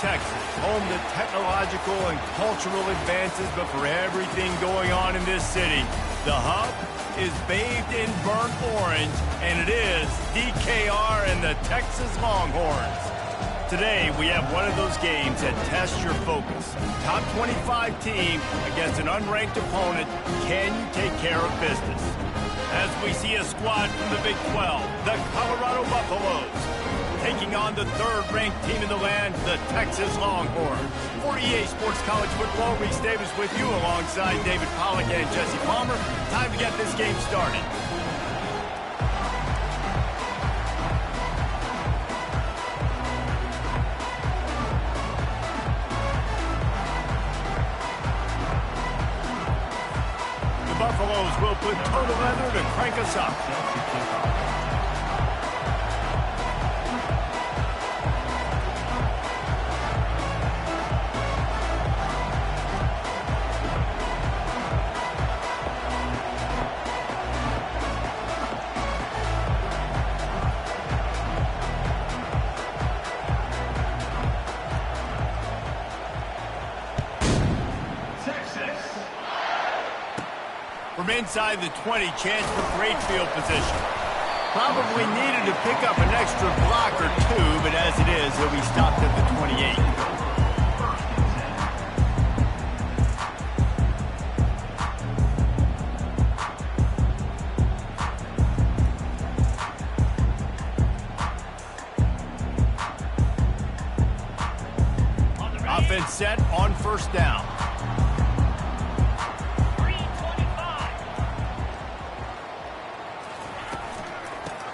Texas, home to technological and cultural advances, but for everything going on in this city, the hub is bathed in burnt orange, and it is DKR and the Texas Longhorns. Today, we have one of those games that tests your focus. Top 25 team against an unranked opponent. Can you take care of business? As we see a squad from the Big 12, the Colorado Buffaloes, taking on the third-ranked team in the land, the Texas Longhorns. For EA Sports College Football, Reese Davis with you alongside David Pollack and Jesse Palmer. Time to get this game started. Buffaloes will put total leather to crank us up. From inside the 20, chance for great field position. Probably needed to pick up an extra block or two, but as it is, he'll be stopped at the 28. Offense set on first down.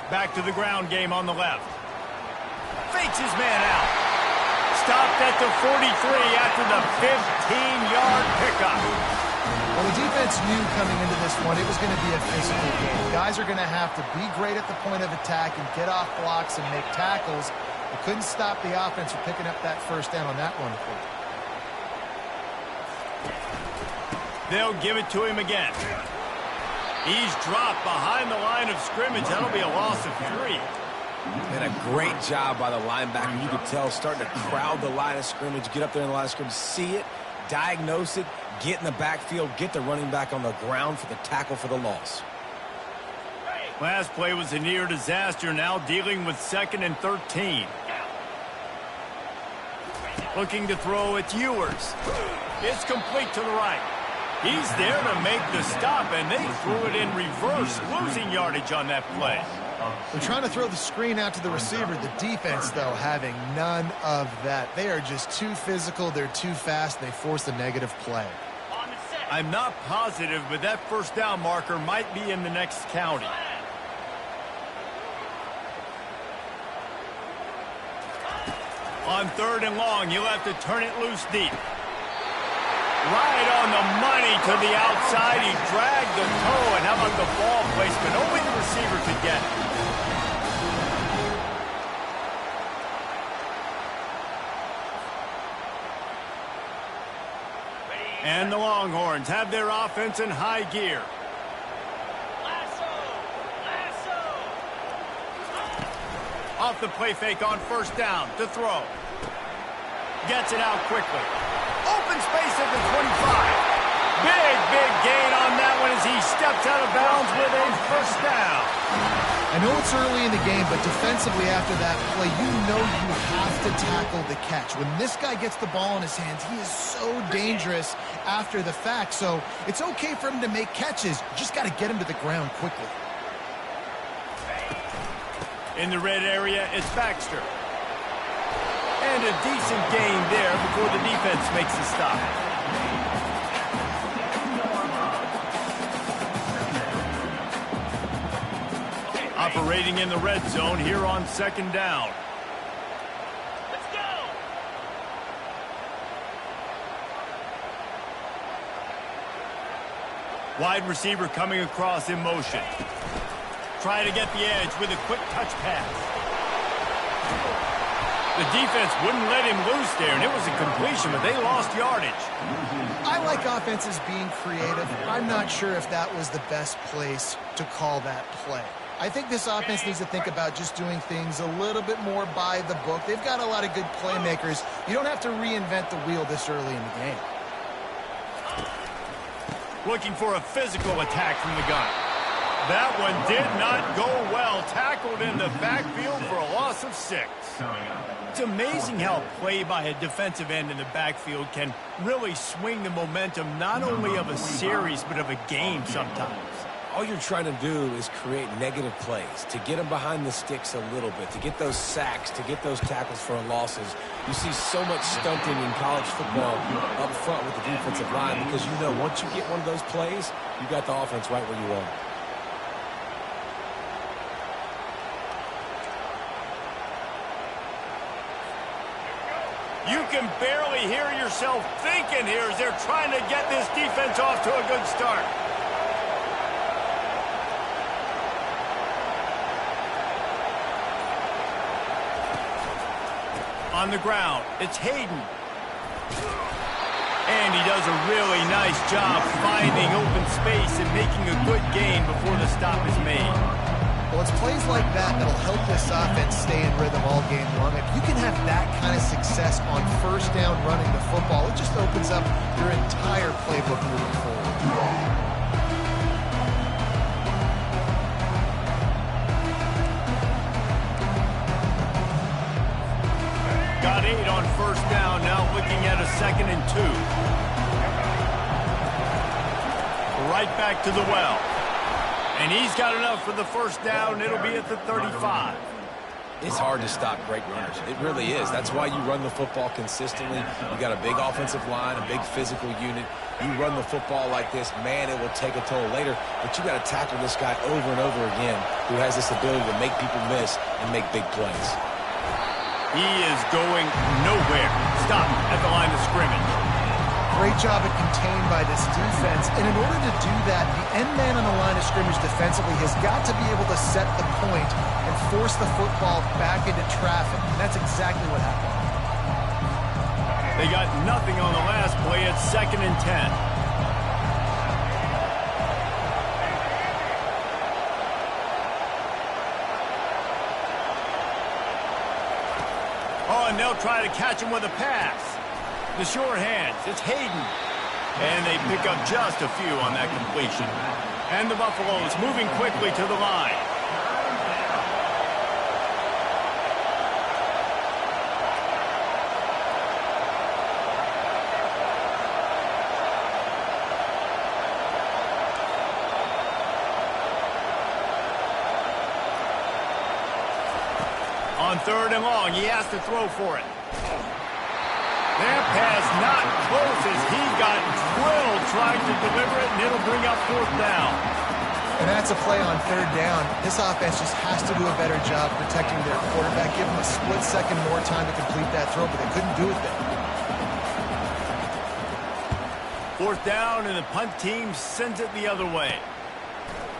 Back to the ground game on the left. Fakes his man out. Stopped at the 43 after the 15-yard pickup. Well, the defense knew coming into this one it was going to be a physical game. Guys are going to have to be great at the point of attack and get off blocks and make tackles. They couldn't stop the offense from picking up that first down on that one play. They'll give it to him again. He's dropped behind the line of scrimmage. That'll be a loss of 3. And a great job by the linebacker. You could tell starting to crowd the line of scrimmage, get up there in the line of scrimmage, see it, diagnose it, get in the backfield, get the running back on the ground for the tackle for the loss. Last play was a near disaster, now dealing with 2nd and 13. Looking to throw, it's Ewers. It's complete to the right. He's there to make the stop, and they threw it in reverse, losing yardage on that play. They're trying to throw the screen out to the receiver. The defense, though, having none of that. They are just too physical. They're too fast. They force a negative play. I'm not positive, but that first down marker might be in the next county. On 3rd and long, you'll have to turn it loose deep. Right on the money to the outside. He dragged the toe, and how about the ball placement? Only the receiver could get it. And the Longhorns have their offense in high gear. Off the play fake on first down to throw. Gets it out quickly. Open space at the 25. Big gain on that one as he steps out of bounds with a first down. I know it's early in the game, but defensively after that play, you know you have to tackle the catch. When this guy gets the ball in his hands, he is so dangerous after the fact. So it's okay for him to make catches. You just got to get him to the ground quickly. In the red area, it's Baxter. And a decent gain there before the defense makes the stop. Operating in the red zone here on 2nd down. Let's go! Wide receiver coming across in motion. Try to get the edge with a quick touch pass. The defense wouldn't let him loose there, and it was a completion, but they lost yardage. I like offenses being creative. I'm not sure if that was the best place to call that play. I think this offense needs to think about just doing things a little bit more by the book. They've got a lot of good playmakers. You don't have to reinvent the wheel this early in the game. Looking for a physical attack from the gun. That one did not go well. Tackled in the backfield for a loss of 6. It's amazing how play by a defensive end in the backfield can really swing the momentum not only of a series but of a game sometimes. All you're trying to do is create negative plays, to get them behind the sticks a little bit, to get those sacks, to get those tackles for losses. You see so much stunting in college football up front with the defensive line because you know once you get one of those plays, you got the offense right where you are. You can barely hear yourself thinking here as they're trying to get this defense off to a good start. On the ground, it's Hayden. And he does a really nice job finding open space and making a good gain before the stop is made. Well, it's plays like that that'll help this offense stay in rhythm all game long. If you can have that kind of success on first down running the football, it just opens up your entire playbook moving forward. Got 8 on first down, now looking at a 2nd and 2. Right back to the well. And he's got enough for the first down. It'll be at the 35. It's hard to stop great runners. It really is. That's why you run the football consistently. You got a big offensive line, a big physical unit. You run the football like this, man, it will take a toll later. But you got to tackle this guy over and over again who has this ability to make people miss and make big plays. He is going nowhere. Stop at the line of scrimmage. Great job at contained by this defense. And in order to do that, the end man on the line of scrimmage defensively has got to be able to set the point and force the football back into traffic. And that's exactly what happened. They got nothing on the last play. It's 2nd and 10. Oh, and they'll try to catch him with a pass. The short hands, it's Hayden. And they pick up just a few on that completion. And the Buffaloes moving quickly to the line. On 3rd and long, he has to throw for it. That pass not close as he got drilled trying to deliver it, and it'll bring up 4th down. And that's a play on 3rd down. This offense just has to do a better job protecting their quarterback. Give him a split second more time to complete that throw, but they couldn't do it there. 4th down, and the punt team sends it the other way.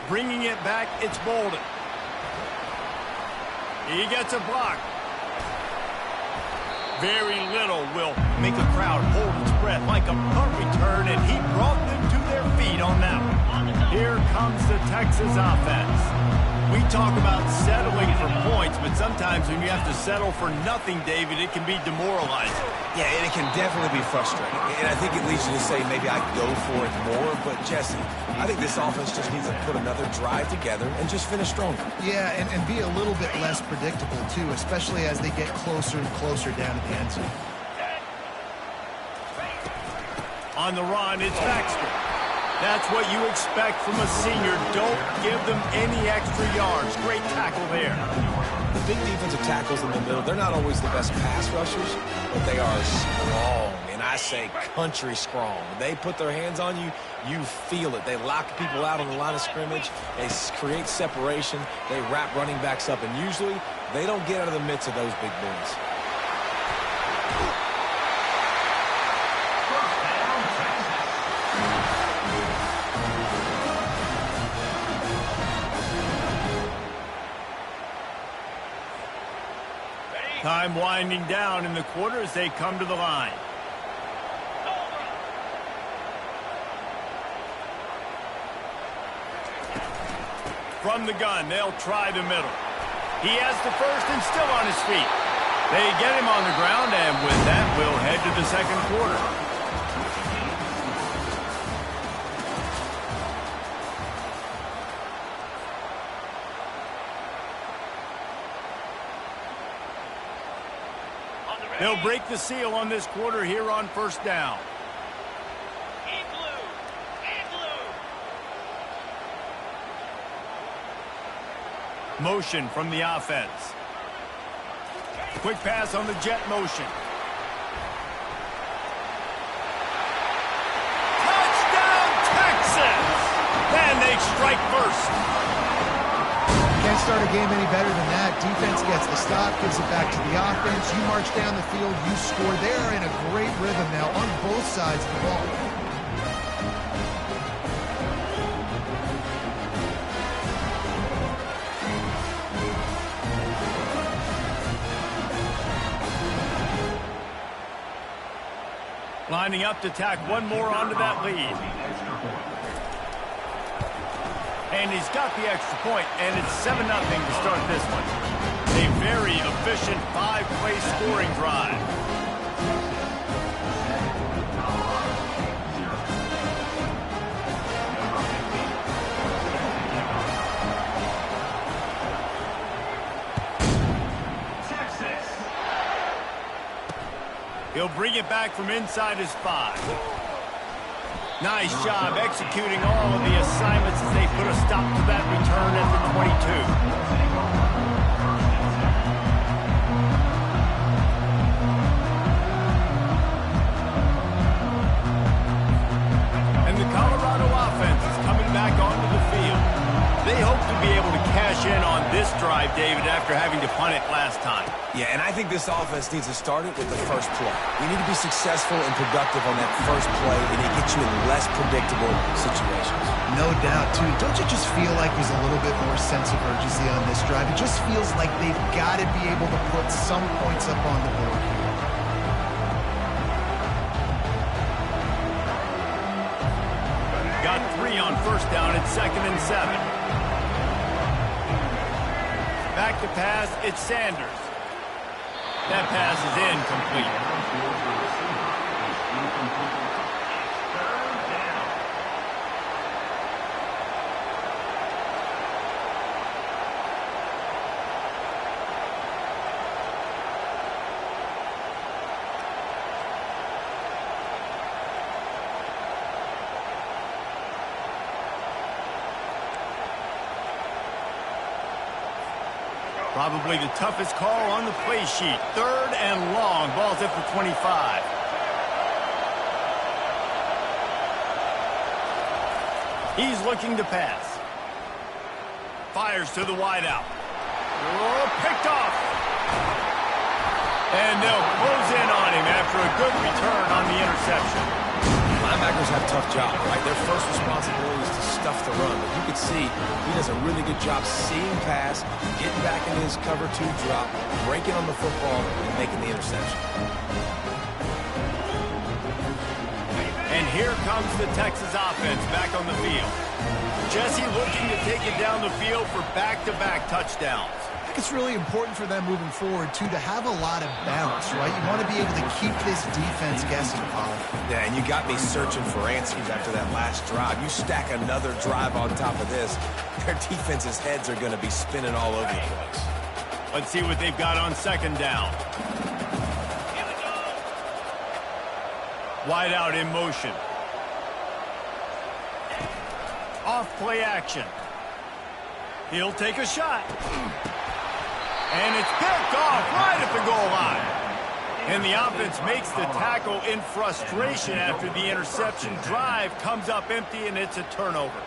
Bringing it back, it's Bolden. He gets a block. Very little will make a crowd hold its breath like a punt return, and he brought them to their feet on that one. Here comes the Texas offense. We talk about settling for points, but sometimes when you have to settle for nothing, David, it can be demoralizing. Yeah, and it can definitely be frustrating. And I think it leads you to say maybe I go for it more. But, Jesse, I think this offense just needs to put another drive together and just finish stronger. Yeah, and be a little bit less predictable, too, especially as they get closer and closer down to the end zone. On the run, it's Baxter. That's what you expect from a senior. Don't give them any extra yards. Great tackle there. The big defensive tackles in the middle, they're not always the best pass rushers, but they are strong, and I say country strong. When they put their hands on you, you feel it. They lock people out on the line of scrimmage. They create separation. They wrap running backs up, and usually they don't get out of the midst of those big boys. Time winding down in the quarter as they come to the line. From the gun, they'll try the middle. He has the first and still on his feet. They get him on the ground, and with that, we'll head to the second quarter. They'll break the seal on this quarter here on first down. Motion from the offense. Quick pass on the jet motion. Touchdown, Texas! And they strike first. Can't start a game any better than that. Defense gets the stop, gives it back to the offense. You march down the field, you score. They're in a great rhythm now on both sides of the ball. Lining up to tack one more onto that lead. And he's got the extra point, and it's 7-0 to start this one. A very efficient 5-play scoring drive. He'll bring it back from inside his 5. Nice job executing all of the assignments as they put a stop to that return at the 22. And the Colorado offense is coming back onto the field. They hope to be able to cash in on this drive, David, after having to punt it last time. Yeah, and I think this offense needs to start it with the first play. We need to be successful and productive on that first play, and it gets you in less predictable situations. No doubt, too. Don't you just feel like there's a little bit more sense of urgency on this drive? It just feels like they've got to be able to put some points up on the board here. Got 3 on first down at 2nd and 7. Back to pass, it's Sanders. That pass is incomplete. Probably the toughest call on the play sheet. 3rd and long. Ball's at the 25. He's looking to pass. Fires to the wideout. Oh, picked off. And they'll close in on him after a good return on the interception. Linebackers have a tough job, right? Their first responsibility is to stuff the run. But you can see he does a really good job seeing pass, getting back into his cover 2 drop, breaking on the football, and making the interception. And here comes the Texas offense back on the field. Jesse looking to take it down the field for back-to-back touchdowns. I think it's really important for them moving forward, too, to have a lot of bounce, right? You want to be able to keep this defense guessing, Paul. Yeah, and you got me searching for answers after that last drive. You stack another drive on top of this, their defense's heads are going to be spinning all over the place. Let's see what they've got on 2nd down. Wide out in motion. Off play action. He'll take a shot. And it's picked off right at the goal line. And the offense makes the tackle in frustration after the interception. Drive comes up empty, and it's a turnover.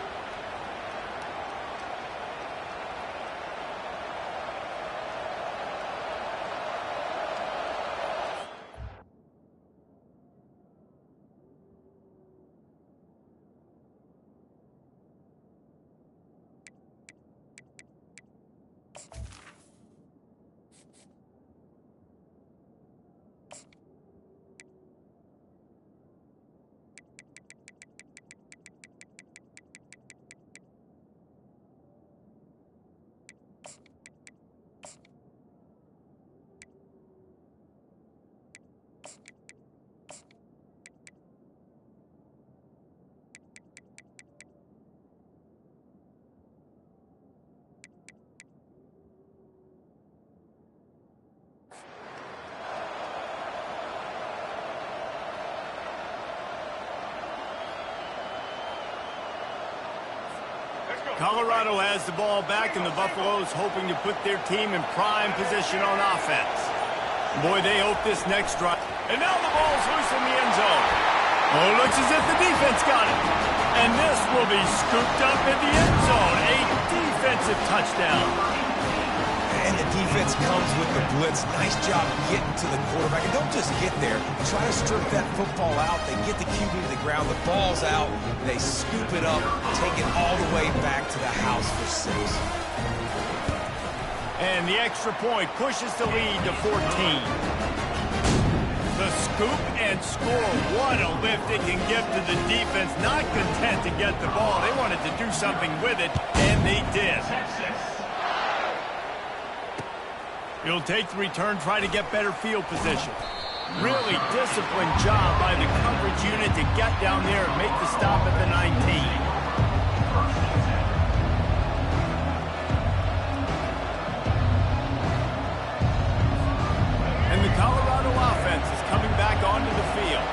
Colorado has the ball back, and the Buffaloes hoping to put their team in prime position on offense. Boy, they hope this next drive. And now the ball's loose in the end zone. Oh, it looks as if the defense got it. And this will be scooped up in the end zone. A defensive touchdown. And the defense comes with the blitz. Nice job getting to the quarterback. And don't just get there. Try to strip that football out. They get the QB to the ground. The ball's out. They scoop it up, take it all the way back to the house for 6. And the extra point pushes the lead to 14. The scoop and score. What a lift it can give to the defense. Not content to get the ball. They wanted to do something with it, and they did. He'll take the return, try to get better field position. Really disciplined job by the coverage unit to get down there and make the stop at the 19. And the Colorado offense is coming back onto the field.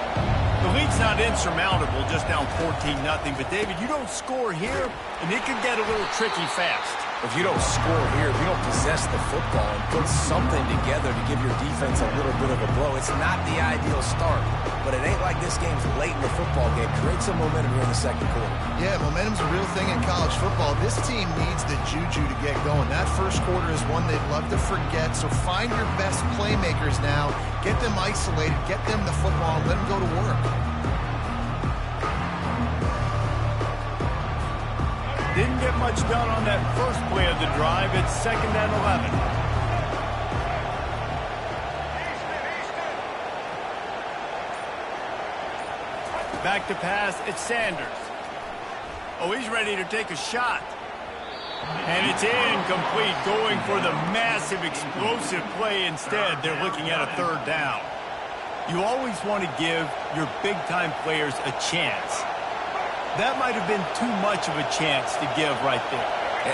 The lead's not insurmountable, just down 14-0. But, David, you don't score here, and it could get a little tricky fast. If you don't score here, if you don't possess the football and put something together to give your defense a little bit of a blow, it's not the ideal start. But it ain't like this game's late in the football game. Create some momentum here in the second quarter. Yeah, momentum's a real thing in college football. This team needs the juju to get going. That first quarter is one they'd love to forget. So find your best playmakers now. Get them isolated. Get them the football and let them go to work. Didn't get much done on that first play of the drive. It's 2nd and 11. Back to pass, it's Sanders. Oh, he's ready to take a shot. And it's incomplete, going for the massive explosive play instead. They're looking at a 3rd down. You always want to give your big-time players a chance. That might have been too much of a chance to give right there.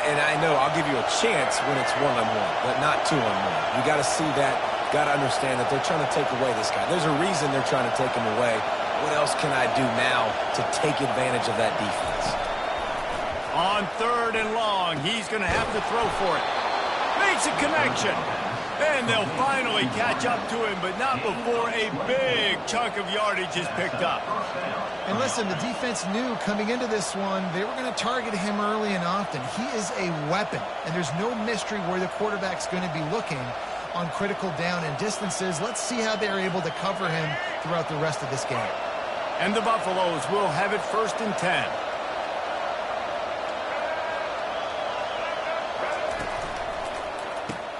And I know I'll give you a chance when it's 1-on-1, but not 2-on-1. You got to see that, got to understand that they're trying to take away this guy. There's a reason they're trying to take him away. What else can I do now to take advantage of that defense? On 3rd and long, he's going to have to throw for it. Makes a connection. And they'll finally catch up to him, but not before a big chunk of yardage is picked up. And listen, the defense knew coming into this one, they were going to target him early and often. He is a weapon, and there's no mystery where the quarterback's going to be looking on critical down and distances. Let's see how they're able to cover him throughout the rest of this game. And the Buffaloes will have it 1st and 10.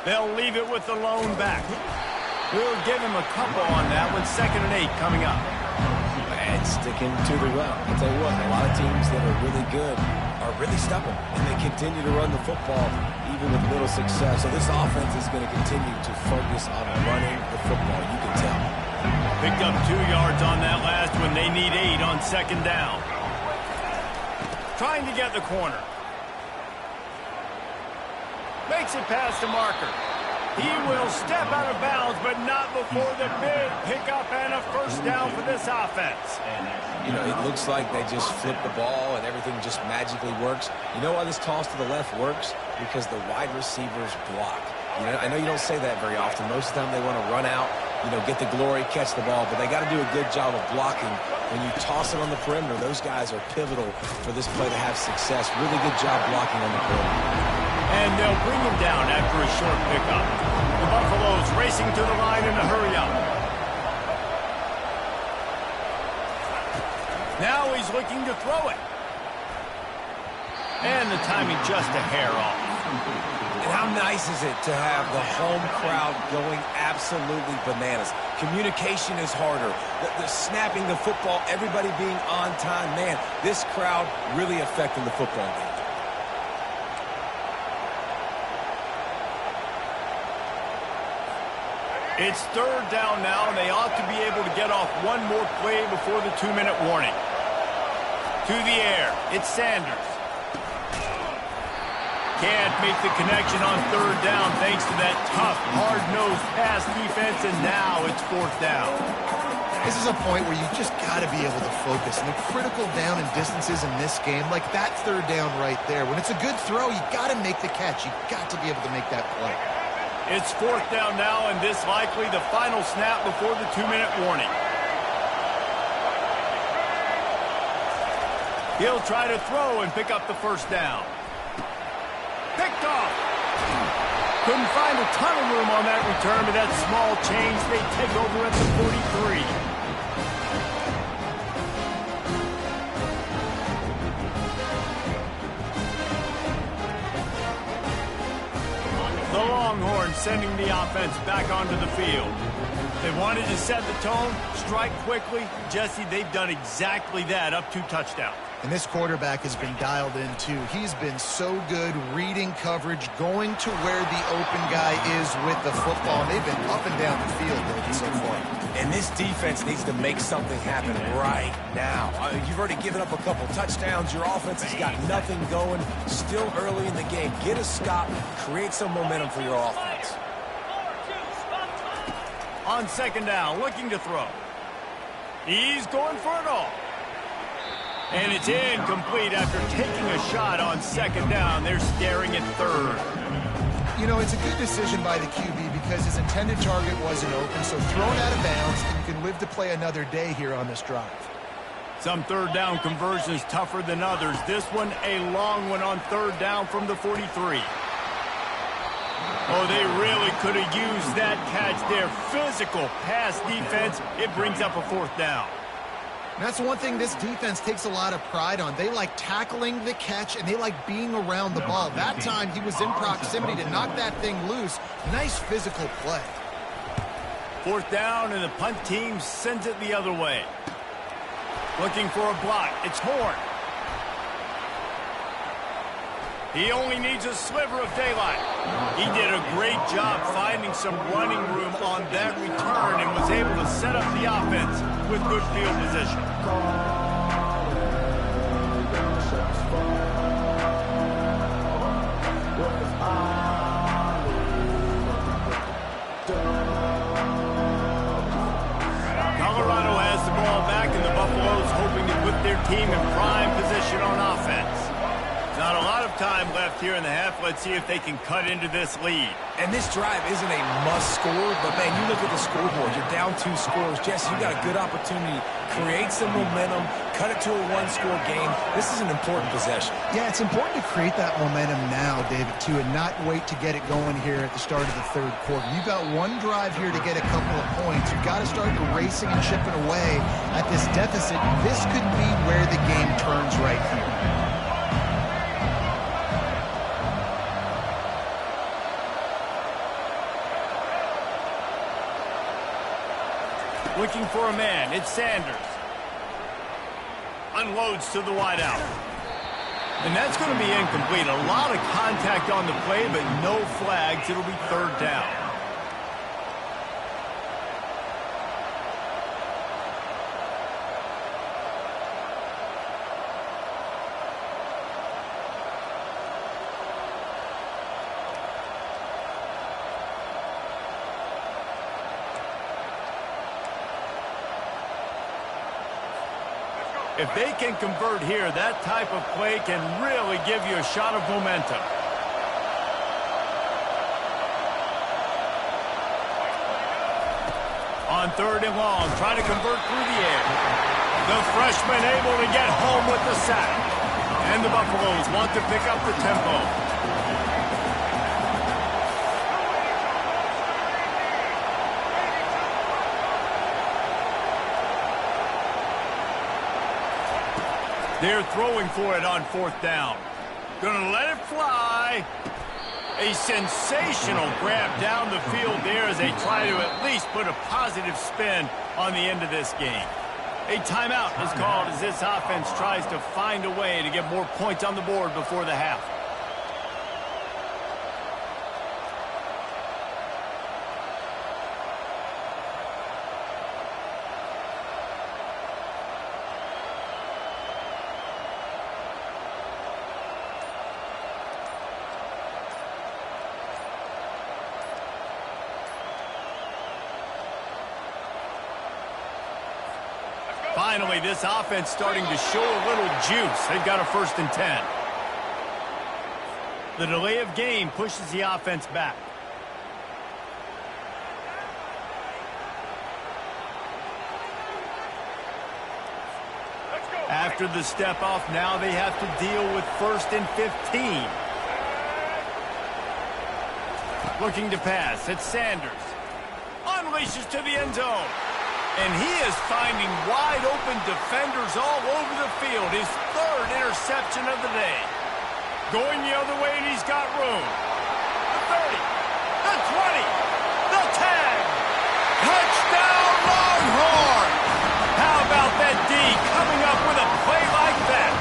They'll leave it with the lone back. We'll give him a couple on that one. 2nd and 8 coming up. And sticking to the run. I'll tell you what, a lot of teams that are really good are really stubborn, and they continue to run the football even with little success. So this offense is going to continue to focus on running the football. You can tell. Picked up 2 yards on that last one. They need 8 on 2nd down. Trying to get the corner. Makes it past the marker. He will step out of bounds, but not before the big pickup and a 1st down for this offense. You know, it looks like they just flip the ball and everything just magically works. You know why this toss to the left works? Because the wide receivers block. You know, I know you don't say that very often. Most of the time they want to run out, you know, get the glory, catch the ball, but they got to do a good job of blocking. When you toss it on the perimeter, those guys are pivotal for this play to have success. Really good job blocking on the perimeter. And they'll bring him down after a short pickup. The Buffaloes racing to the line in a hurry-up. Now he's looking to throw it. And the timing just a hair off. And how nice is it to have the home crowd going absolutely bananas? Communication is harder. The snapping the football, everybody being on time. Man, this crowd really affecting the football game. It's 3rd down now, and they ought to be able to get off one more play before the 2-minute warning. To the air, it's Sanders. Can't make the connection on 3rd down thanks to that tough, hard-nosed pass defense, and now it's 4th down. This is a point where you just got to be able to focus. And the critical down and distances in this game, like that third down right there, when it's a good throw, you got to make the catch. You got to be able to make that play. It's fourth down now, and this likely the final snap before the 2-minute warning. He'll try to throw and pick up the first down. Picked off. Couldn't find a ton of room on that return, but that small change, they take over at the 43. The Longhorns sending the offense back onto the field. They wanted to set the tone, strike quickly. Jesse, they've done exactly that, up 2 touchdowns. And this quarterback has been dialed in, too. He's been so good reading coverage, going to where the open guy is with the football. And they've been up and down the field so far. And this defense needs to make something happen right now. You've already given up a couple touchdowns. Your offense has got nothing going. Still early in the game. Get a stop. Create some momentum for your offense. On second down, looking to throw. He's going for it all. And it's incomplete after taking a shot on second down. They're staring at third. You know, it's a good decision by the QB because his intended target wasn't open, so thrown out of bounds, and you can live to play another day here on this drive. Some third down conversions tougher than others. This one, a long one on third down from the 43. Oh, they really could have used that catch there. Physical pass defense. It brings up a fourth down. And that's one thing this defense takes a lot of pride on. They like tackling the catch, and they like being around the ball. That time, he was in proximity to knock that thing loose. Nice physical play. Fourth down, and the punt team sends it the other way. Looking for a block. It's Horn. He only needs a sliver of daylight. He did a great job finding some running room on that return and was able to set up the offense with good field position. Colorado has the ball back, and the Buffaloes hoping to put their team in prime position on offense. Not a lot of time left here in the half. Let's see if they can cut into this lead. And this drive isn't a must score, but, man, you look at the scoreboard. You're down 2 scores. Jesse, you got a good opportunity. Create some momentum. Cut it to a 1-score game. This is an important possession. Yeah, it's important to create that momentum now, David, too, and not wait to get it going here at the start of the third quarter. You've got one drive here to get a couple of points. You've got to start racing and chipping away at this deficit. This could be where the game turns right here. Looking for a man. It's Sanders. Unloads to the wideout. And that's going to be incomplete. A lot of contact on the play, but no flags. It'll be third down. If they can convert here, that type of play can really give you a shot of momentum. On third and long, trying to convert through the air. The freshman able to get home with the sack. And the Buffaloes want to pick up the tempo. They're throwing for it on fourth down. Gonna let it fly. A sensational grab down the field there as they try to at least put a positive spin on the end of this game. A timeout is called as this offense tries to find a way to get more points on the board before the half. finally, this offense starting to show a little juice. They've got a 1st and 10. The delay of game pushes the offense back. After the step off, now they have to deal with 1st and 15. Looking to pass. It's Sanders. Unleashes to the end zone. And he is finding wide-open defenders all over the field. His 3rd interception of the day. Going the other way, and he's got room. The 30. The 20. The 10. Touchdown, Longhorn! How about that D coming up with a play like that?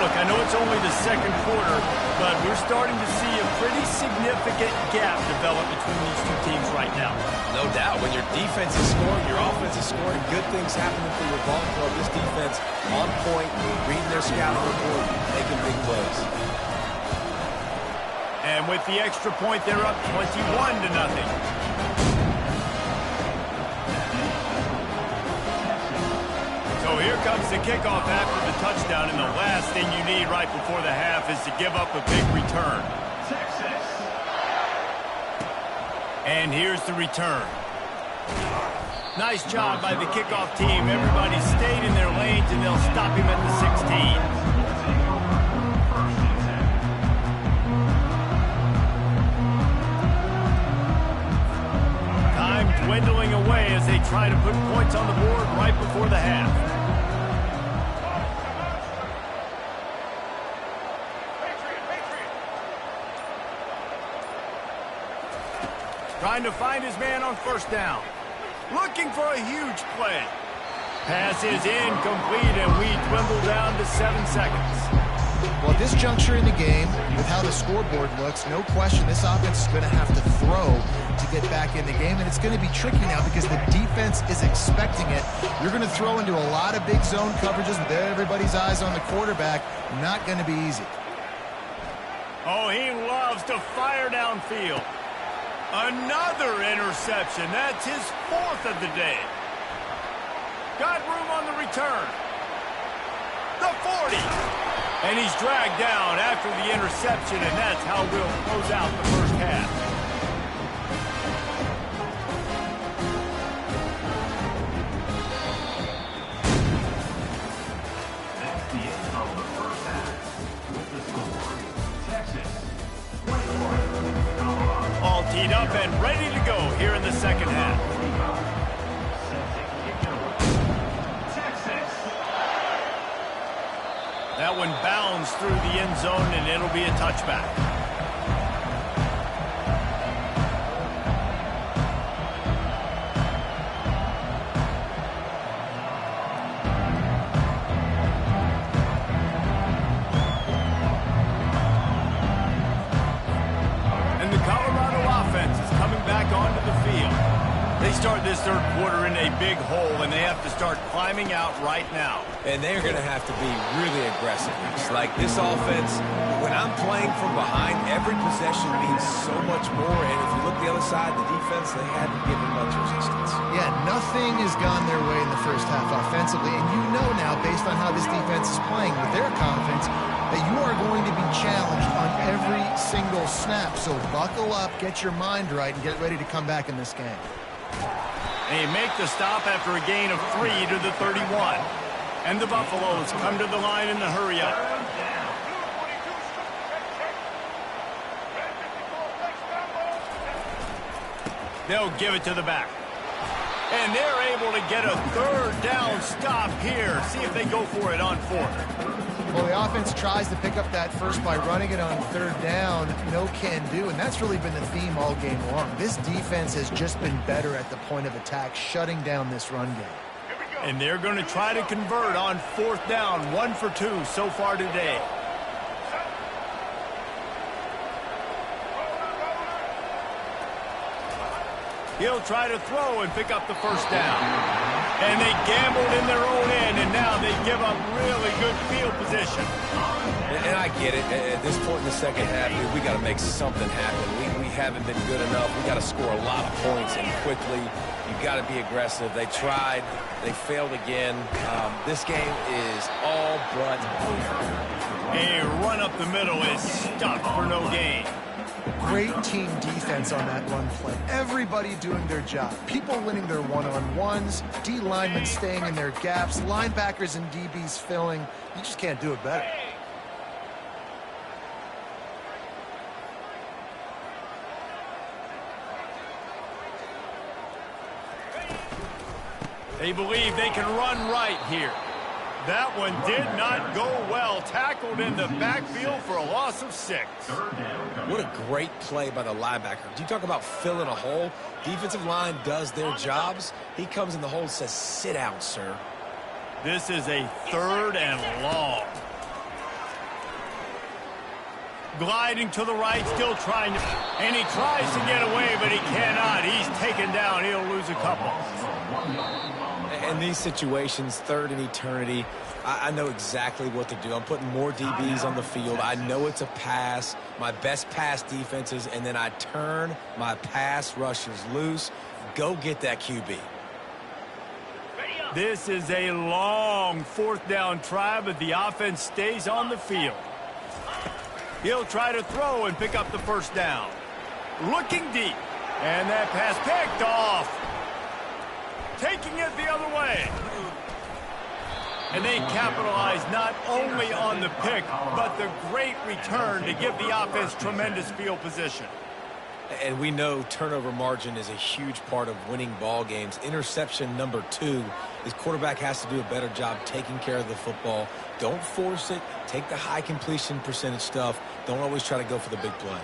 Look, I know it's only the 2nd quarter, but we're starting to see a pretty significant gap develop between these two teams right now. No doubt. When your defense is scoring, your offense is scoring, good things happening for your ball club. This defense on point, reading their scouting report, making big plays. And with the extra point, they're up 21-0. So here comes the kickoff after the touchdown, and the last thing you need right before the half is to give up a big return. And here's the return. Nice job by the kickoff team. Everybody stayed in their lanes, and they'll stop him at the 16. Time dwindling away as they try to put points on the board right before the half. Trying to find his man on 1st down. Looking for a huge play. Pass is incomplete, and we dwindle down to 7 seconds. Well, at this juncture in the game, with how the scoreboard looks, no question this offense is going to have to throw to get back in the game, and it's going to be tricky now because the defense is expecting it. You're going to throw into a lot of big zone coverages with everybody's eyes on the quarterback. Not going to be easy. Oh, he loves to fire downfield. Another interception. That's his 4th of the day. Got room on the return. The 40. And he's dragged down after the interception, and that's how we'll close out the 1st half. That's the end of the 1st half. With the score, Texas 24, Colorado. All teed up and ready to go here in the 2nd half. That one bounds through the end zone, and it'll be a touchback. And the Colorado offense is coming back onto the field. They start this 3rd quarter in a big hole, and they have to start climbing out right now. And they're going to have to be really aggressive. It's like this offense, when I'm playing from behind, every possession means so much more. And if you look the other side, the defense, they haven't given much resistance. Yeah, nothing has gone their way in the 1st half offensively. And you know now, based on how this defense is playing with their confidence, that you are going to be challenged on every single snap. So buckle up, get your mind right, and get ready to come back in this game. They make the stop after a gain of 3 to the 31. And the Buffaloes come to the line in the hurry-up. They'll give it to the back. And they're able to get a 3rd down stop here. See if they go for it on 4th. Well, the offense tries to pick up that first by running it on 3rd down. No can do, and that's really been the theme all game long. This defense has just been better at the point of attack, shutting down this run game. And they're going to try to convert on 4th down. 1 for 2 so far today. He'll try to throw and pick up the 1st down. And they gambled in their own end, and now they give up really good field position. And I get it. At this point in the 2nd half, we got to make something happen. We haven't been good enough. We got to score a lot of points and quickly. You got to be aggressive. They tried. They failed again. This game is all but over. A run up the middle is stuck for no gain. Great team defense on that run play. Everybody doing their job. People winning their one-on-ones, D linemen staying in their gaps, linebackers and DBs filling. You just can't do it better. They believe they can run right here. That one did not go well. Tackled in the backfield for a loss of 6. What a great play by the linebacker. Do you talk about filling a hole? Defensive line does their jobs. He comes in the hole and says, sit down, sir. This is a 3rd and long. Gliding to the right, still trying to... And he tries to get away, but he cannot. He's taken down. He'll lose a couple. In these situations, 3rd and eternity, I know exactly what to do. I'm putting more DBs on the field. I know it's a pass, my best pass defenses, and then I turn my pass rushers loose. Go get that QB. This is a long 4th down try, but the offense stays on the field. He'll try to throw and pick up the 1st down. Looking deep. And that pass picked off. Taking it the other way. And they capitalize not only on the pick, but the great return to give the offense tremendous field position. And we know turnover margin is a huge part of winning ball games. Interception number 2 is quarterback has to do a better job taking care of the football. Don't force it. Take the high completion percentage stuff. Don't always try to go for the big play.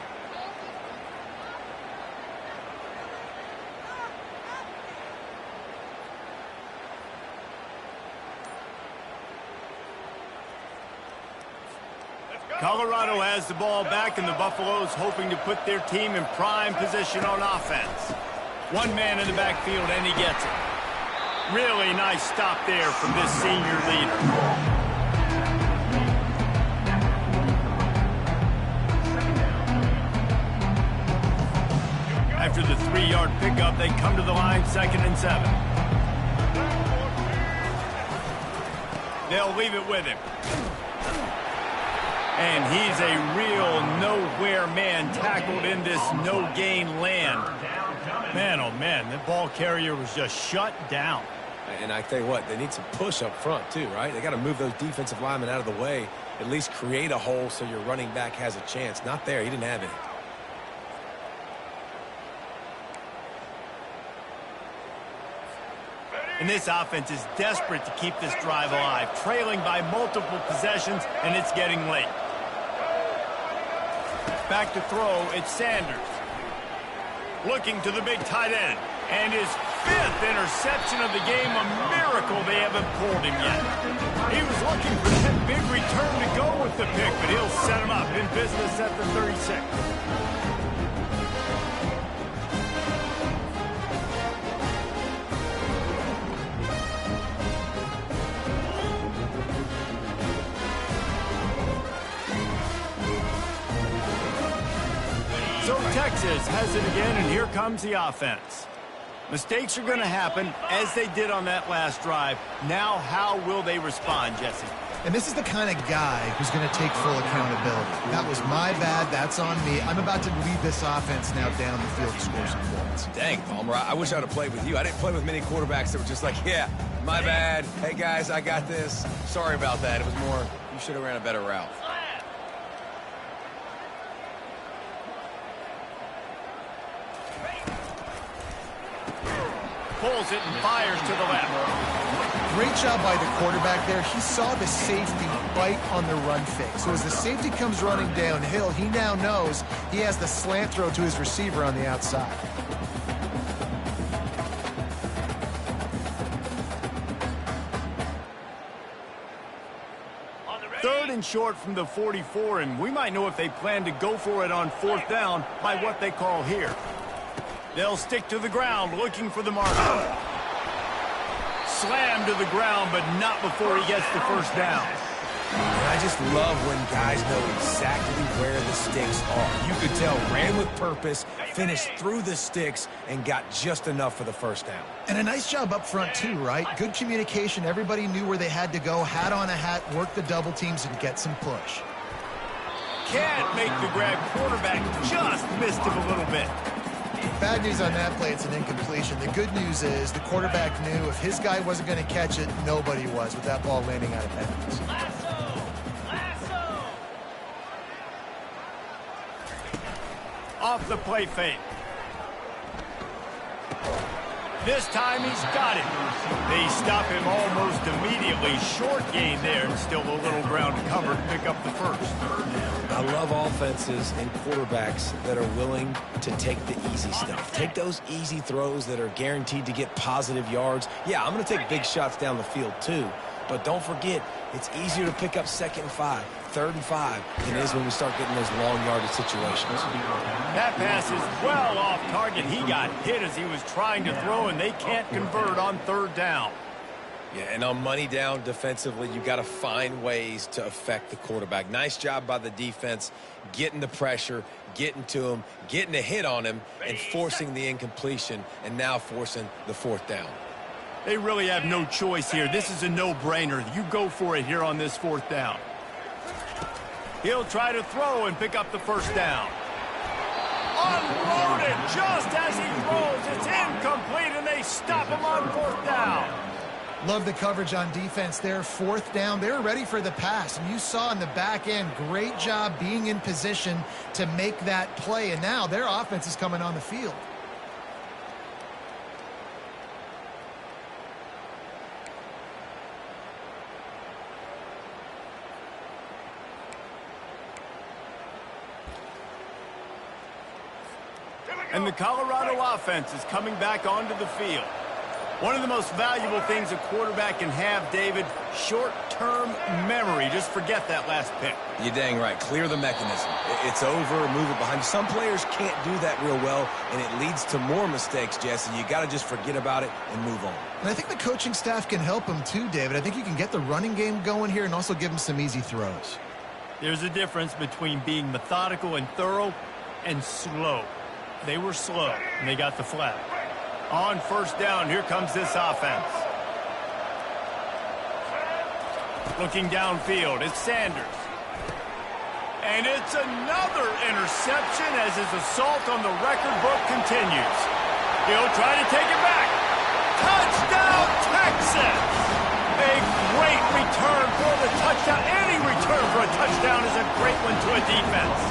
Colorado has the ball back, and the Buffaloes hoping to put their team in prime position on offense. One man in the backfield, and he gets it. Really nice stop there from this senior leader. After the 3-yard pickup, they come to the line, 2nd and 7. They'll leave it with him. And he's a real nowhere man tackled in this no-gain land. Man, oh man, the ball carrier was just shut down. And I tell you what, they need some push up front too, right? They got to move those defensive linemen out of the way, at least create a hole so your running back has a chance. Not there, he didn't have any. And this offense is desperate to keep this drive alive, trailing by multiple possessions, and it's getting late. Back to throw, it's Sanders. Looking to the big tight end. And his 5th interception of the game, a miracle they haven't pulled him yet. He was looking for that big return to go with the pick, but he'll set him up in business at the 36. So Texas has it again, and here comes the offense. Mistakes are going to happen, as they did on that last drive. Now, how will they respond, Jesse? And this is the kind of guy who's going to take full accountability. That was my bad. That's on me. I'm about to lead this offense now down the field to score some points. Dang, Palmer, I wish I would have played with you. I didn't play with many quarterbacks that were just like, yeah, my bad. Hey, guys, I got this. Sorry about that. It was more, you should have ran a better route. Pulls it and fires to the left. Great job by the quarterback there. He saw the safety bite on the run fake. So as the safety comes running downhill, he now knows he has the slant throw to his receiver on the outside. Third and short from the 44, and we might know if they plan to go for it on 4th down by what they call here. They'll stick to the ground, looking for the marker. Slammed to the ground, but not before he gets the 1st down. And I just love when guys know exactly where the sticks are. You could tell ran with purpose, finished through the sticks, and got just enough for the first down. And a nice job up front too, right? Good communication. Everybody knew where they had to go, hat on a hat, work the double teams, and get some push. Can't make the grab. Quarterback just missed him a little bit. Bad news on that play, it's an incompletion. The good news is the quarterback knew if his guy wasn't going to catch it, nobody was with that ball landing out of bounds. Off the play fake. This time he's got it. They stop him almost immediately. Short gain there, and still a little ground to cover to pick up the first. I love offenses and quarterbacks that are willing to take the easy stuff. Take those easy throws that are guaranteed to get positive yards. Yeah, I'm going to take big shots down the field too. But don't forget, it's easier to pick up 2nd and 5, 3rd and 5 than it is when we start getting those long yardage situations. That pass is well off target. He got hit as he was trying to throw, and they can't convert on 3rd down. Yeah, and on money down defensively, you got to find ways to affect the quarterback. Nice job by the defense, getting the pressure, getting to him, getting a hit on him, and forcing the incompletion, and now forcing the 4th down. They really have no choice here. This is a no-brainer. You go for it here on this 4th down. He'll try to throw and pick up the 1st down. Unloaded just as he throws. It's incomplete, and they stop him on 4th down. Love the coverage on defense there. 4th down, they were ready for the pass. And you saw in the back end, great job being in position to make that play. And now their offense is coming on the field. And the Colorado offense is coming back onto the field. One of the most valuable things a quarterback can have, David, short-term memory. Just forget that last pick. You're dang right. Clear the mechanism. It's over, move it behind you. Some players can't do that real well, and it leads to more mistakes, Jesse. You got to just forget about it and move on. And I think the coaching staff can help him too, David. I think you can get the running game going here and also give him some easy throws. There's a difference between being methodical and thorough and slow. They were slow, and they got the flag. On 1st down, here comes this offense. Looking downfield, it's Sanders. And it's another interception as his assault on the record book continues. He'll try to take it back. Touchdown, Texas! A great return for the touchdown. Any return for a touchdown is a great one to a defense.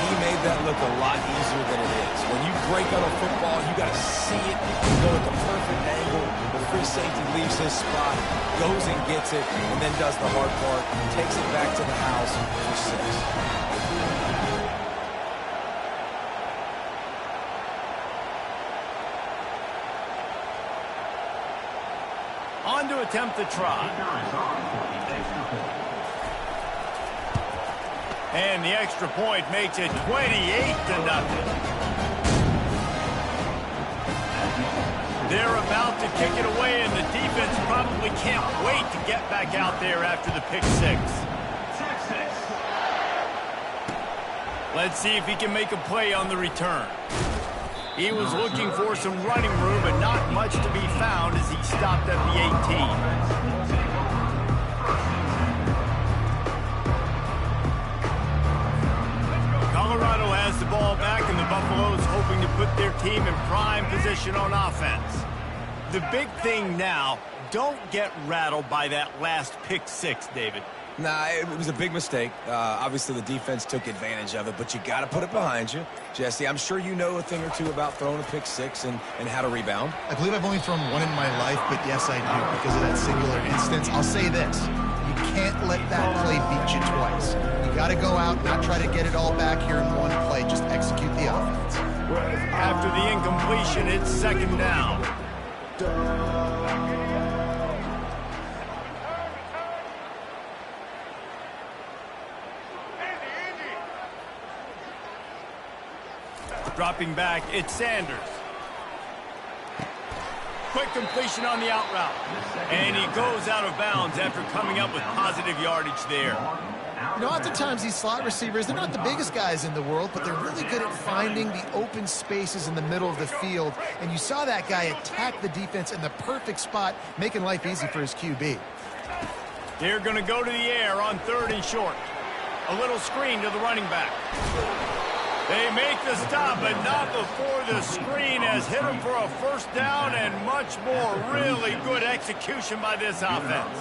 He made that look a lot easier than it is. When you break on a football, you got to see it and go at the perfect angle. The free safety leaves his spot, goes and gets it, and then does the hard part, takes it back to the house for 6. On to attempt the try. And the extra point makes it 28-0. They're about to kick it away, and the defense probably can't wait to get back out there after the pick 6. Let's see if he can make a play on the return. He was looking for some running room, but not much to be found as he stopped at the 18. Colorado has the ball back, and the Buffaloes hoping to put their team in prime position on offense. The big thing now, don't get rattled by that last pick 6, David. Nah, it was a big mistake. Obviously, the defense took advantage of it, but you got to put it behind you. Jesse, I'm sure you know a thing or two about throwing a pick 6 and how to rebound. I believe I've only thrown one in my life, but yes, I do because of that singular instance. I'll say this. You can't let that play beat you twice. You got to go out, not try to get it all back here in one play. Just execute the offense. After the incompletion, it's 2nd down. Dropping back, it's Sanders. Quick completion on the out route. And he goes out of bounds after coming up with positive yardage there. You know, oftentimes these slot receivers, they're not the biggest guys in the world, but they're really good at finding the open spaces in the middle of the field. And you saw that guy attack the defense in the perfect spot, making life easy for his QB. They're going to go to the air on 3rd and short. A little screen to the running back. They make the stop, but not before the screen has hit them for a first down, and much more. Really good execution by this offense.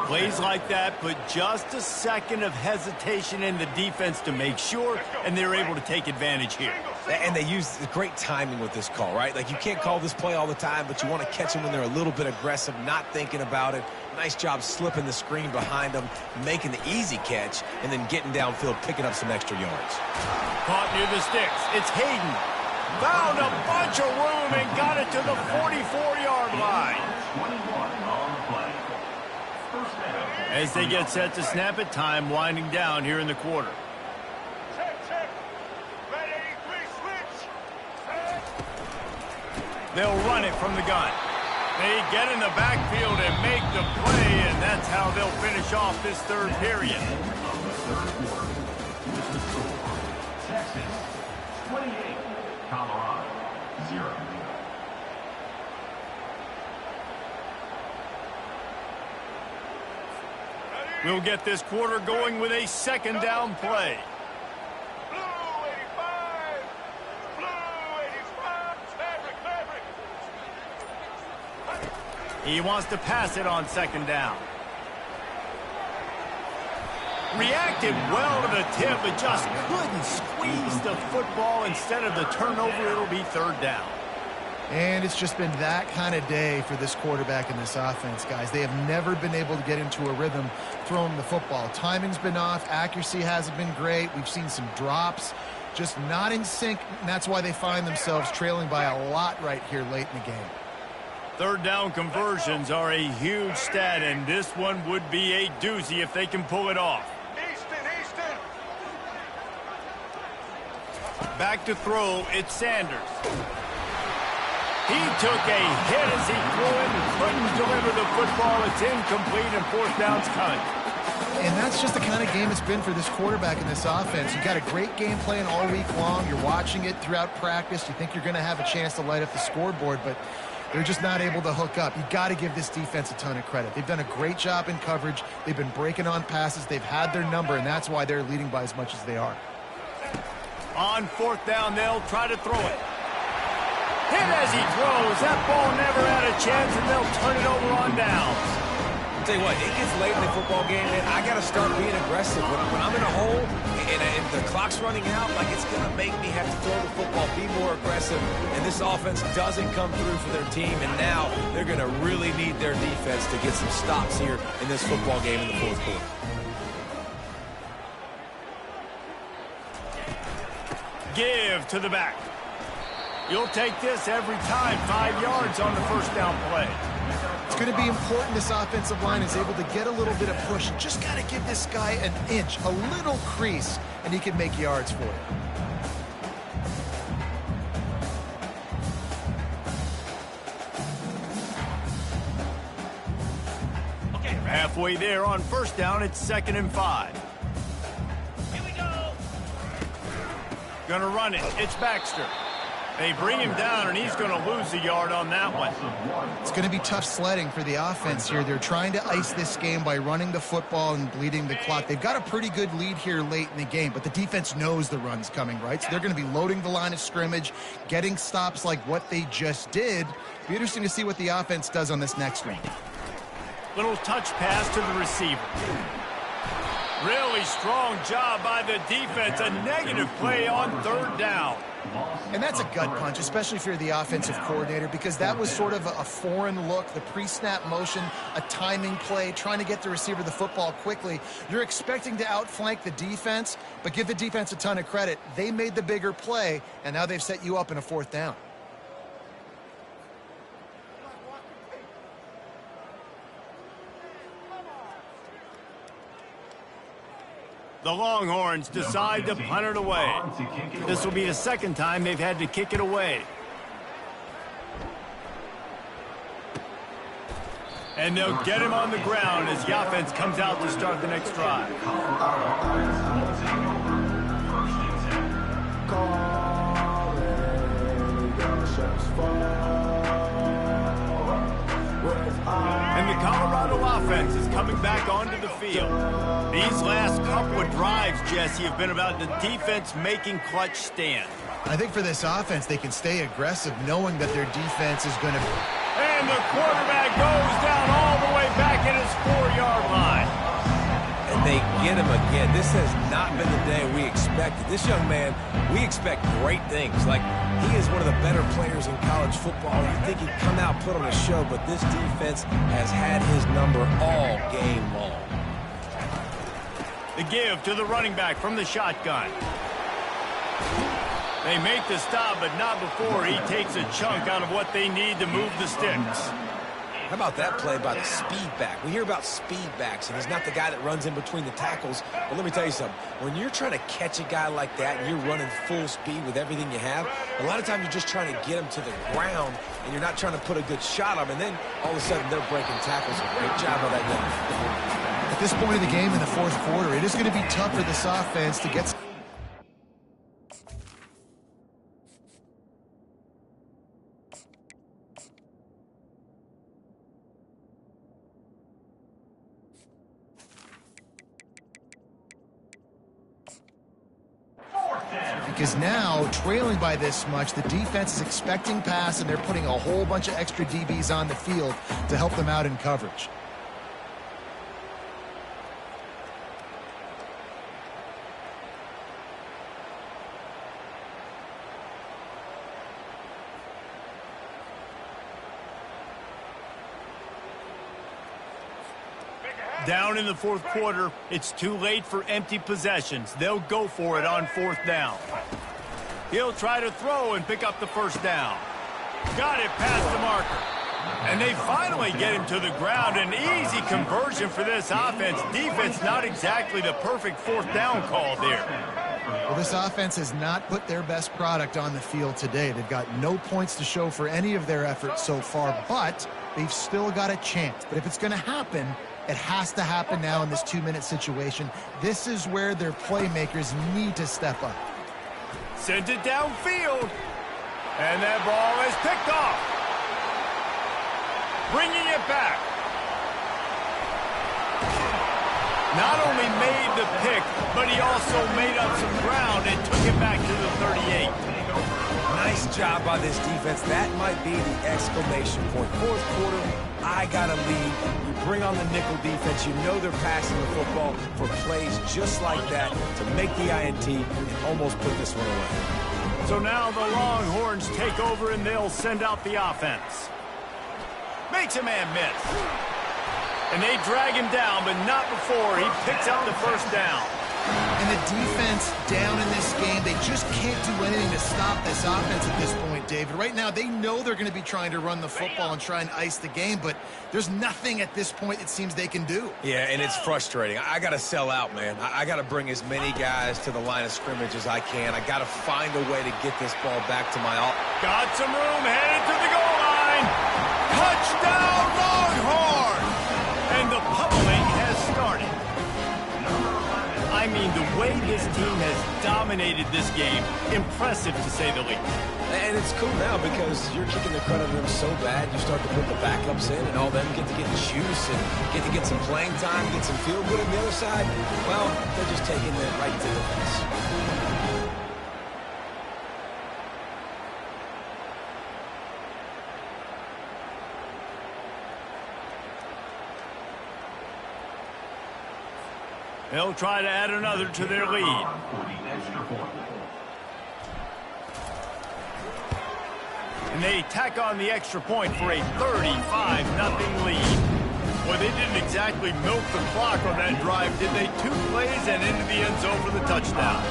Plays like that put just a second of hesitation in the defense to make sure, and they're able to take advantage here. And they use great timing with this call, right? Like, you can't call this play all the time, but you want to catch them when they're a little bit aggressive, not thinking about it. Nice job slipping the screen behind them, making the easy catch, and then getting downfield, picking up some extra yards. Caught near the sticks. It's Hayden. Found a bunch of room and got it to the 44-yard line. 21 on the play. First down. As they get set to snap it, time winding down here in the quarter. They'll run it from the gun. They get in the backfield and make the play, and that's how they'll finish off this 3rd period. Texas 28, Colorado 0. We'll get this quarter going with a 2nd down play. He wants to pass it on 2nd down. Reacted well to the tip, but just couldn't squeeze the football. Instead of the turnover, it'll be 3rd down. And it's just been that kind of day for this quarterback in this offense, guys. They have never been able to get into a rhythm throwing the football. Timing's been off. Accuracy hasn't been great. We've seen some drops, just not in sync, and that's why they find themselves trailing by a lot right here late in the game. 3rd down conversions are a huge stat, and this one would be a doozy if they can pull it off. Back to throw, it's Sanders. He took a hit as he threw it and couldn't deliver the football. It's incomplete, and 4th down's coming. And that's just the kind of game it's been for this quarterback in this offense. You've got a great game plan all week long. You're watching it throughout practice. You think you're going to have a chance to light up the scoreboard, but they're just not able to hook up. You've got to give this defense a ton of credit. They've done a great job in coverage. They've been breaking on passes. They've had their number, and that's why they're leading by as much as they are. On 4th down, they'll try to throw it. Hit as he throws. That ball never had a chance, and they'll turn it over on downs. I'll tell you what, it gets late in the football game, man. I got to start being aggressive. When I'm in a hole and the clock's running out, like, it's going to make me have to throw the football, be more aggressive. And this offense doesn't come through for their team, and now they're going to really need their defense to get some stops here in this football game in the 4th quarter. Give to the back. You'll take this every time. 5 yards on the 1st down play. It's going to be important this offensive line is able to get a little bit of push. You just got to give this guy an inch, a little crease, and he can make yards for you. Okay, halfway there on 1st down, it's 2nd and 5. Here we go. Gonna run it. It's Baxter. They bring him down, and he's going to lose a yard on that one. It's going to be tough sledding for the offense here. They're trying to ice this game by running the football and bleeding the clock. They've got a pretty good lead here late in the game, but the defense knows the run's coming, right? So they're going to be loading the line of scrimmage, getting stops like what they just did. Be interesting to see what the offense does on this next one. Little touch pass to the receiver. Really strong job by the defense. A negative play on 3rd down. And that's a gut punch, especially if you're the offensive coordinator, because that was sort of a foreign look, the pre-snap motion, a timing play, trying to get the receiver the football quickly. You're expecting to outflank the defense, but give the defense a ton of credit. They made the bigger play, and now they've set you up in a 4th down. The Longhorns decide to punt it away. This will be the 2nd time they've had to kick it away. And they'll get him on the ground as the offense comes out to start the next drive. And the Colorado offense is coming back onto the field. These last couple of drives, Jesse, have been about the defense making clutch stand. I think for this offense, they can stay aggressive knowing that their defense is going to... And the quarterback goes down all the way back at his 4-yard line. And they get him again. This has not been the day we expected. This young man, we expect great things. Like, he is one of the better players in college football. You think he'd come out, put on a show, but this defense has had his number all game long. The give to the running back from the shotgun. They make the stop, but not before he takes a chunk out of what they need to move the sticks. How about that play by the speed back? We hear about speed backs, and he's not the guy that runs in between the tackles. But let me tell you something. When you're trying to catch a guy like that and you're running full speed with everything you have, a lot of times you're just trying to get him to the ground, and you're not trying to put a good shot on him, and then all of a sudden they're breaking tackles. Great job by that guy. At this point of the game in the fourth quarter, it is going to be tough for this offense to get... Because now, trailing by this much, the defense is expecting pass, and they're putting a whole bunch of extra DBs on the field to help them out in coverage. Down in the fourth quarter, it's too late for empty possessions. They'll go for it on fourth down. He'll try to throw and pick up the first down. Got it past the marker. And they finally get him to the ground. An easy conversion for this offense. Defense, not exactly the perfect fourth down call there. Well, this offense has not put their best product on the field today. They've got no points to show for any of their efforts so far, but they've still got a chance. But if it's going to happen, it has to happen now in this 2-minute situation. This is where their playmakers need to step up. Sent it downfield. And that ball is picked off. Bringing it back. Not only made the pick, but he also made up some ground and took it back to the 38. Nice job by this defense. That might be the exclamation point. Fourth quarter, I got a lead. You bring on the nickel defense. You know they're passing the football for plays just like that to make the INT and almost put this one away. So now the Longhorns take over and they'll send out the offense. Makes a man miss. And they drag him down, but not before he picks up the first down. And the defense down in this game, they just can't do anything to stop this offense at this point, David. Right now, they know they're going to be trying to run the football and try and ice the game, but there's nothing at this point it seems they can do. Yeah, and it's frustrating. I got to sell out, man. I got to bring as many guys to the line of scrimmage as I can. I got to find a way to get this ball back to my... Got some room, headed to the goal line. Touchdown, Longhorns! And the pummeling has started. I mean, the way this team has dominated this game, impressive to say the least. And it's cool now because you're kicking the crud out of them so bad, you start to put the backups in, and all them get to get juice and get to get some playing time, get some feel good on the other side. Well, they're just taking it right to the fence. They'll try to add another to their lead. And they tack on the extra point for a 35-0 lead. Well, they didn't exactly milk the clock on that drive, did they? 2 plays and into the end zone for the touchdown.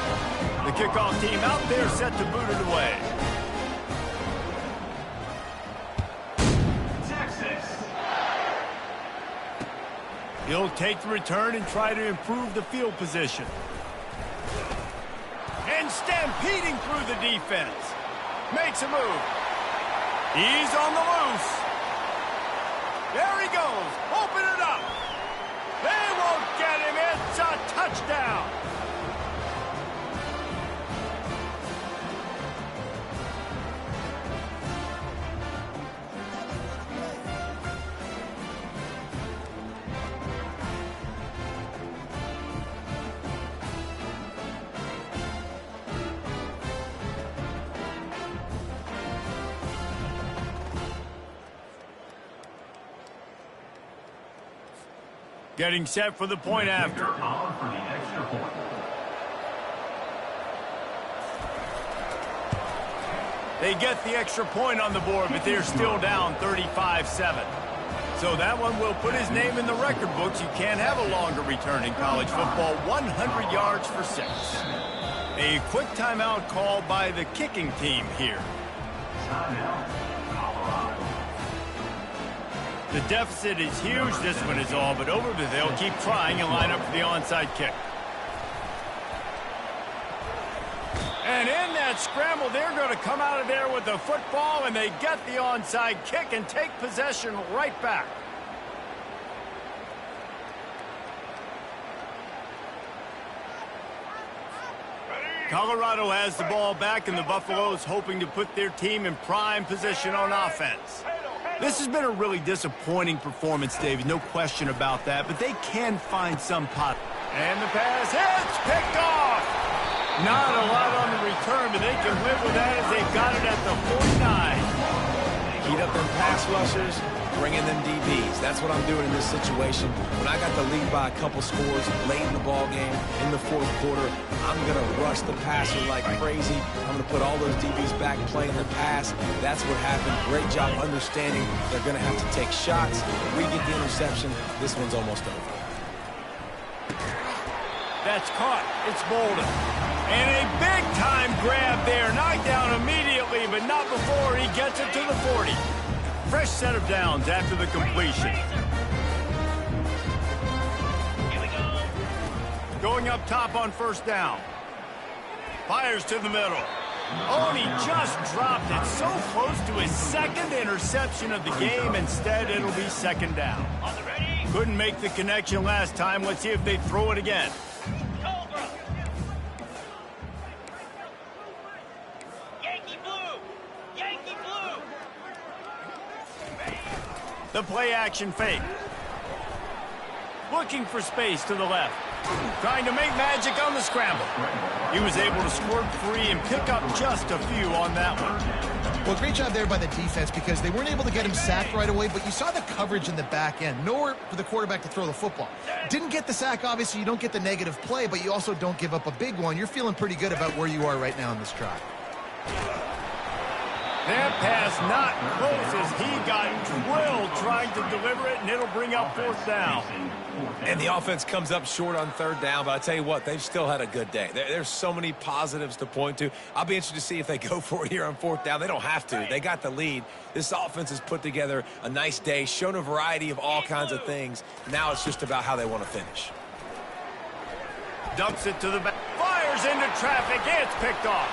The kickoff team out there set to boot it away. He'll take the return and try to improve the field position. And stampeding through the defense. Makes a move. He's on the loose. There he goes. Open it up. They won't get him. It's a touchdown. Getting set for the point after. On for the extra point. They get the extra point on the board, but they're still down 35-7. So that one will put his name in the record books. You can't have a longer return in college football. 100 yards for 6. A quick timeout called by the kicking team here. Timeout, Colorado. The deficit is huge. This one is all but over, but they'll keep trying and line up for the onside kick. And in that scramble, they're going to come out of there with the football, and they get the onside kick and take possession right back. Colorado has the ball back, and the Buffaloes hoping to put their team in prime position on offense. This has been a really disappointing performance, David, no question about that, but they can find some pot. And the pass hits, picked off. Not a lot on the return, but they can live with that as they've got it at the 49. Heat up them pass rushers, bring in them DBs. That's what I'm doing in this situation. When I got the lead by a couple scores late in the ball game, in the fourth quarter, I'm going to rush the passer like crazy. I'm going to put all those DBs back playing the pass. That's what happened. Great job understanding they're going to have to take shots. If we get the interception, this one's almost over. That's caught. It's Bolden. And a big-time grab there. Knocked down immediately, but not before he gets it to the 40. Fresh set of downs after the completion. Going up top on first down. Fires to the middle. Oh, and he just dropped it. So close to his second interception of the game. Instead, it'll be second down. Couldn't make the connection last time. Let's see if they throw it again. The play-action fake. Looking for space to the left. Trying to make magic on the scramble. He was able to squirt free and pick up just a few on that one. Well, great job there by the defense because they weren't able to get him sacked right away, but you saw the coverage in the back end. Nowhere for the quarterback to throw the football. Didn't get the sack, obviously. You don't get the negative play, but you also don't give up a big one. You're feeling pretty good about where you are right now in this drive. That pass not close as he got drilled trying to deliver it, and it'll bring up fourth down. And the offense comes up short on third down, but I tell you what, they've still had a good day. There's so many positives to point to. I'll be interested to see if they go for it here on fourth down. They don't have to. They got the lead. This offense has put together a nice day, shown a variety of all kinds of things. Now it's just about how they want to finish. Dumps it to the back. Fires into traffic. It's picked off.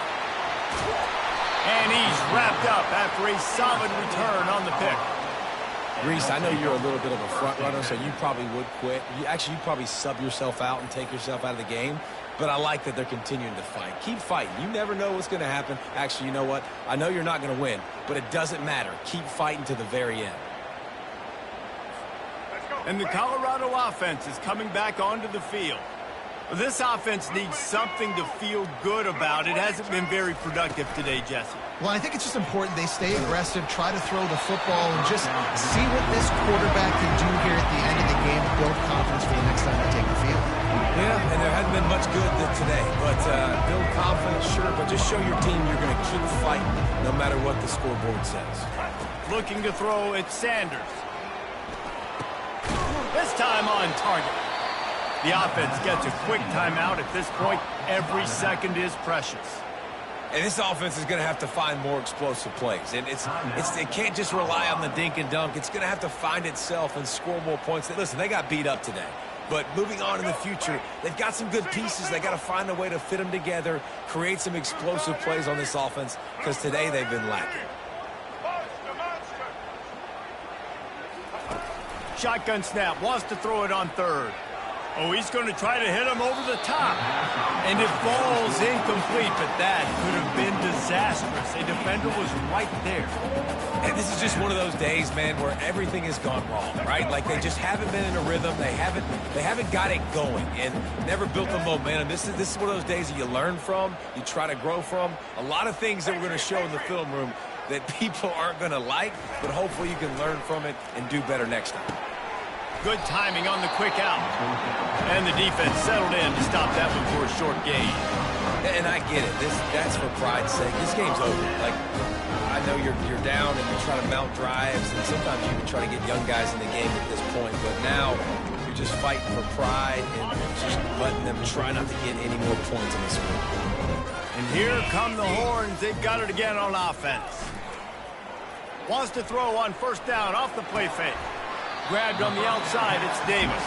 And he's wrapped up after a solid return on the pick. Reese, I know you're a little bit of a front runner, so you probably would quit. You'd probably sub yourself out and take yourself out of the game. But I like that they're continuing to fight. Keep fighting. You never know what's going to happen. Actually, you know what? I know you're not going to win, but it doesn't matter. Keep fighting to the very end. And the Colorado offense is coming back onto the field. This offense needs something to feel good about. It hasn't been very productive today, Jesse. Well, I think it's just important they stay aggressive, try to throw the football, and just see what this quarterback can do here at the end of the game to build confidence for the next time they take the field. Yeah, and there hasn't been much good today. But build confidence, sure, but just show your team you're going to keep fighting no matter what the scoreboard says. Looking to throw, it's Sanders. This time on target. The offense gets a quick timeout. At this point, every second is precious. And this offense is going to have to find more explosive plays. And it can't just rely on the dink and dunk. It's going to have to find itself and score more points. Listen, they got beat up today. But moving on in the future, they've got some good pieces. They got to find a way to fit them together, create some explosive plays on this offense, because today they've been lacking. Shotgun snap, wants to throw it on third. Oh, he's going to try to hit him over the top. And it falls incomplete, but that could have been disastrous. A defender was right there. And this is just one of those days, man, where everything has gone wrong, right? Like they just haven't been in a rhythm. They haven't got it going and never built the momentum. This is one of those days that you learn from, you try to grow from. A lot of things that we're going to show in the film room that people aren't going to like, but hopefully you can learn from it and do better next time. Good timing on the quick out. And the defense settled in to stop that one for a short gain. And I get it. That's for pride's sake. This game's over. Like, I know you're down and you're trying to mount drives, and sometimes you can try to get young guys in the game at this point, but now you're just fighting for pride and just letting them try not to get any more points in this game. And here come the horns. They've got it again on offense. Wants to throw on first down off the play fake. Grabbed on the outside, it's Davis.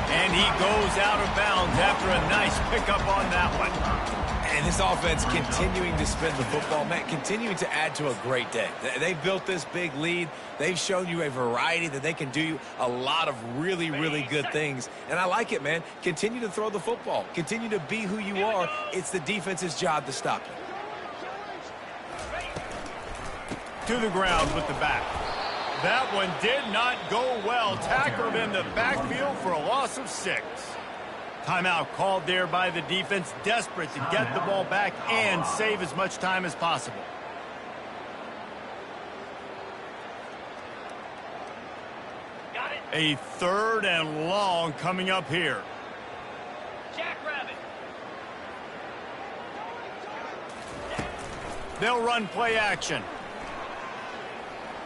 And he goes out of bounds after a nice pickup on that one. And this offense continuing to spin the football, man, continuing to add to a great day. They built this big lead. They've shown you a variety that they can do a lot of really, really good things. And I like it, man. Continue to throw the football. Continue to be who you are. It's the defense's job to stop you. To the ground with the back. That one did not go well. Tackled in the backfield for a loss of 6. Timeout called there by the defense, desperate to get the ball back and save as much time as possible. A 3rd and long coming up here. Jackrabbit. They'll run play action.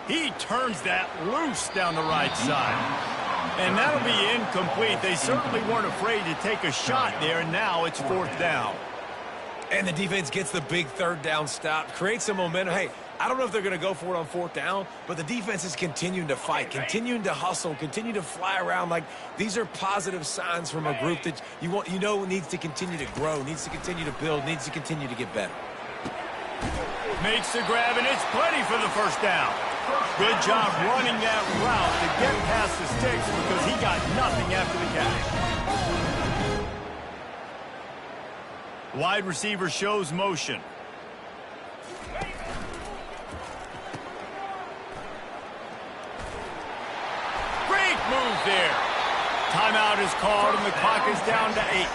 He turns that loose down the right side. And that'll be incomplete. They certainly weren't afraid to take a shot there, and now it's 4th down. And the defense gets the big 3rd down stop, creates some momentum. Hey, I don't know if they're going to go for it on 4th down, but the defense is continuing to fight, continuing to hustle, continue to fly around. Like, these are positive signs from a group that you know needs to continue to grow, needs to continue to build, needs to continue to get better. Makes the grab, and it's plenty for the 1st down. Good job running that route to get past the sticks because he got nothing after the catch. Wide receiver shows motion. Great move there. Timeout is called and the clock is down to 8.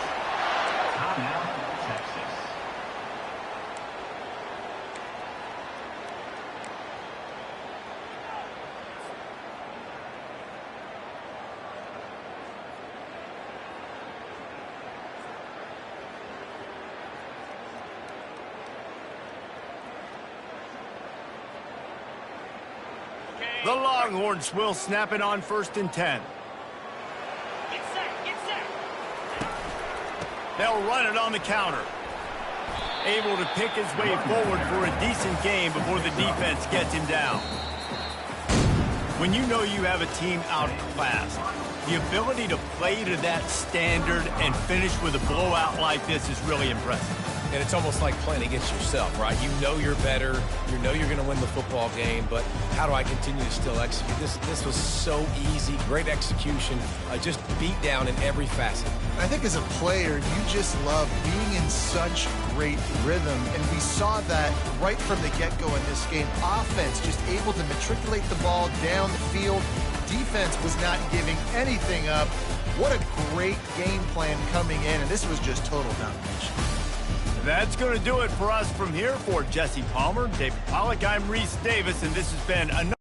The Longhorns will snap it on 1st and 10. Get set. They'll run it on the counter. Able to pick his way forward for a decent game before the defense gets him down. When you know you have a team outclassed, the ability to play to that standard and finish with a blowout like this is really impressive. And it's almost like playing against yourself, right? You know you're better. You know you're going to win the football game, but how do I continue to still execute? This was so easy. Great execution. Just beat down in every facet. I think as a player, you just love being in such great rhythm, and we saw that right from the get-go in this game. Offense just able to matriculate the ball down the field. Defense was not giving anything up. What a great game plan coming in, and this was just total domination. That's going to do it for us from here. For Jesse Palmer, David Pollack, I'm Reese Davis, and this has been another